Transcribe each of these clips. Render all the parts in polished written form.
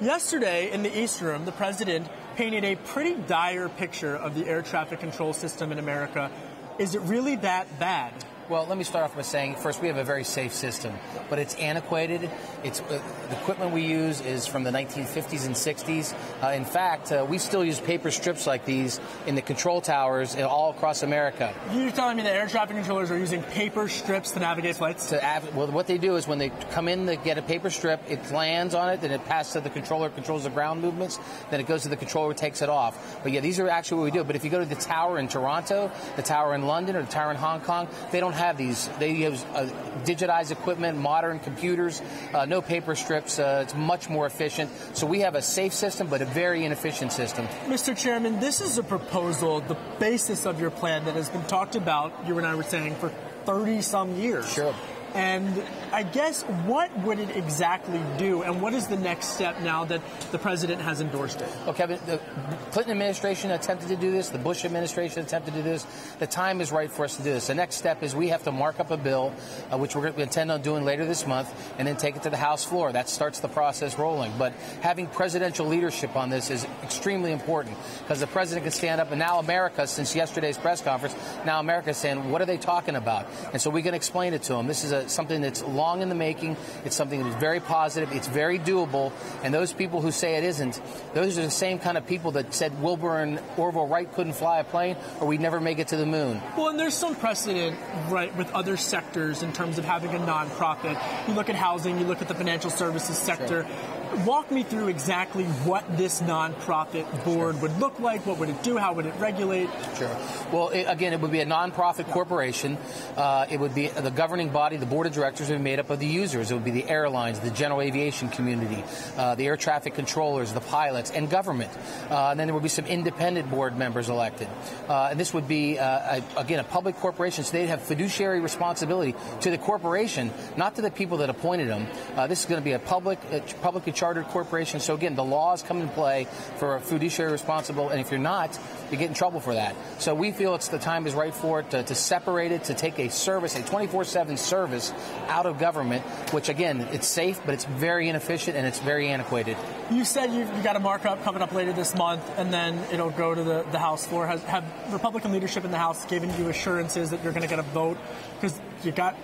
Yesterday in the East Room, the president painted a pretty dire picture of the air traffic control system in America. Is it really that bad? Well, let me start off by saying, first, we have a very safe system, but it's antiquated. It's the equipment we use is from the 1950s and 60s. In fact, we still use paper strips like these in the control towers all across America. You're telling me that air traffic controllers are using paper strips to navigate flights? Well, what they do is when they come in to get a paper strip, it lands on it, then it passes to the controller, controls the ground movements, then it goes to the controller, takes it off. But yeah, these are actually what we do. But if you go to the tower in Toronto, the tower in London, or the tower in Hong Kong, they don't have these. They use digitized equipment, modern computers, no paper strips. It's much more efficient. So we have a safe system, but a very inefficient system. Mr. Chairman, this is a proposal, the basis of your plan that has been talked about, you and I were saying, for 30-some years. Sure. And I guess what would it exactly do, and what is the next step now that the president has endorsed it? Well, Kevin, the Clinton administration attempted to do this. The Bush administration attempted to do this. The time is right for us to do this. The next step is we have to mark up a bill, which we intend on doing later this month, and then take it to the House floor. That starts the process rolling. But having presidential leadership on this is extremely important because the president can stand up, and now America, since yesterday's press conference, now America is saying, what are they talking about? And so we can explain it to them. This is something that's long in the making. It's something that is very positive. It's very doable. And those people who say it isn't, those are the same kind of people that said Wilbur and Orville Wright couldn't fly a plane or we'd never make it to the moon. Well, and there's some precedent, right, with other sectors in terms of having a nonprofit. You look at housing, you look at the financial services sector. Sure. Walk me through exactly what this nonprofit board would look like. What would it do? How would it regulate? Sure. Well, again, it would be a nonprofit corporation. It would be the governing body. The board of directors would be made up of the users. It would be the airlines, the general aviation community, the air traffic controllers, the pilots, and government. And then there would be some independent board members elected. And this would be, again, a public corporation, so they'd have fiduciary responsibility to the corporation, not to the people that appointed them. This is going to be a publicly chartered corporation. So again, the laws come into play for a fiduciary responsible, and if you're not, you get in trouble for that. So we feel the time is right for it to separate it, to take a service, a 24/7 service out of government, which again, it's safe, but it's very inefficient and it's very antiquated. You said you got a markup coming up later this month, and then it'll go to the House floor. Have Republican leadership in the House given you assurances that you're going to get a vote? Because you got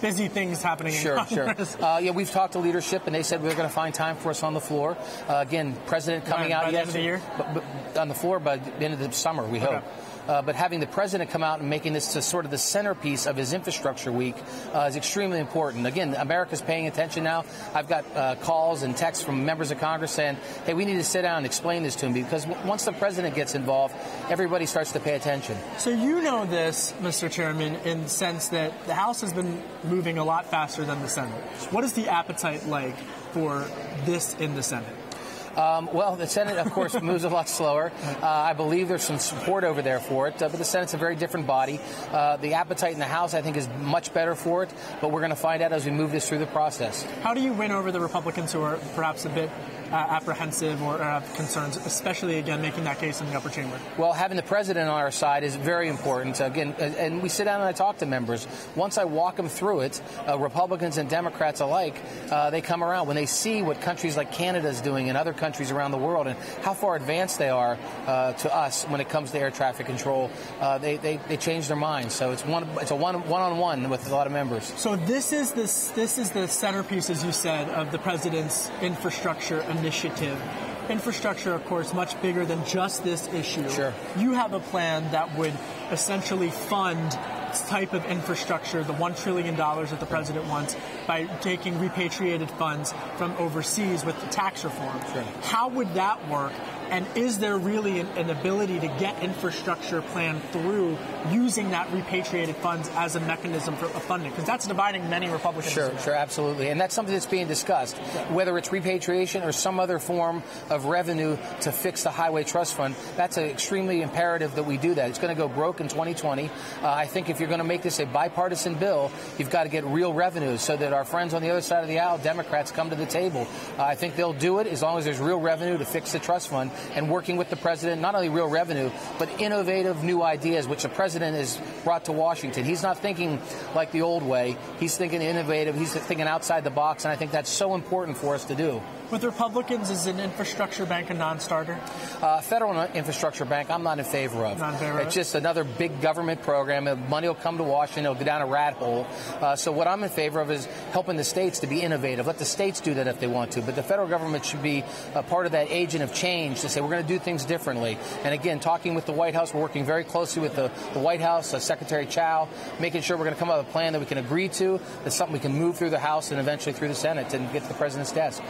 busy things happening in Congress. Sure. Yeah, we've talked to leadership, and they said we're going to find time for us on the floor. Again, President coming out by the end of the year? But on the floor by the end of the summer, we hope. But having the president come out and making this to sort of the centerpiece of his infrastructure week is extremely important. Again, America's paying attention now. I've got calls and texts from members of Congress saying, hey, we need to sit down and explain this to him, because once the president gets involved, everybody starts to pay attention. So you know this, Mr. Chairman, in the sense that the House has been moving a lot faster than the Senate. What is the appetite like for this in the Senate? Well, the Senate, of course, moves a lot slower. I believe there's some support over there for it, but the Senate's a very different body. The appetite in the House, I think, is much better for it, but we're going to find out as we move this through the process. How do you win over the Republicans who are perhaps a bit apprehensive or have concerns, especially, again, making that case in the upper chamber? Well, having the president on our side is very important. Again, and we sit down and I talk to members. Once I walk them through it, Republicans and Democrats alike, they come around. When they see what countries like Canada is doing and other countries around the world and how far advanced they are to us when it comes to air traffic control, they change their minds. So it's a one-on-one with a lot of members. So this is the centerpiece, as you said, of the president's infrastructure initiative. Infrastructure, of course, much bigger than just this issue. Sure. You have a plan that would essentially fund this type of infrastructure, the $1 trillion that the president wants, by taking repatriated funds from overseas with the tax reform. Sure. How would that work? And is there really an ability to get infrastructure planned through using that repatriated funds as a mechanism for funding? Because that's dividing many Republicans. Sure, absolutely. And that's something that's being discussed. Whether it's repatriation or some other form of revenue to fix the Highway Trust Fund, that's extremely imperative that we do that. It's going to go broke in 2020. I think if you're going to make this a bipartisan bill, you've got to get real revenues so that our friends on the other side of the aisle, Democrats, come to the table. I think they'll do it as long as there's real revenue to fix the trust fund. And working with the president, not only real revenue, but innovative new ideas, which the president has brought to Washington. He's not thinking like the old way. He's thinking innovative. He's thinking outside the box, and I think that's so important for us to do. With Republicans, is an infrastructure bank a non-starter? Federal infrastructure bank, I'm not in favor of. Not in favor of It's it? just another big government program. Money will come to Washington. It'll go down a rat hole. So what I'm in favor of is helping the states to be innovative. Let the states do that if they want to. But the federal government should be a part of that agent of change to say we're going to do things differently. And again, talking with the White House, we're working very closely with the White House, Secretary Chow, making sure we're going to come up with a plan that we can agree to. That's something we can move through the House and eventually through the Senate and get to the president's desk.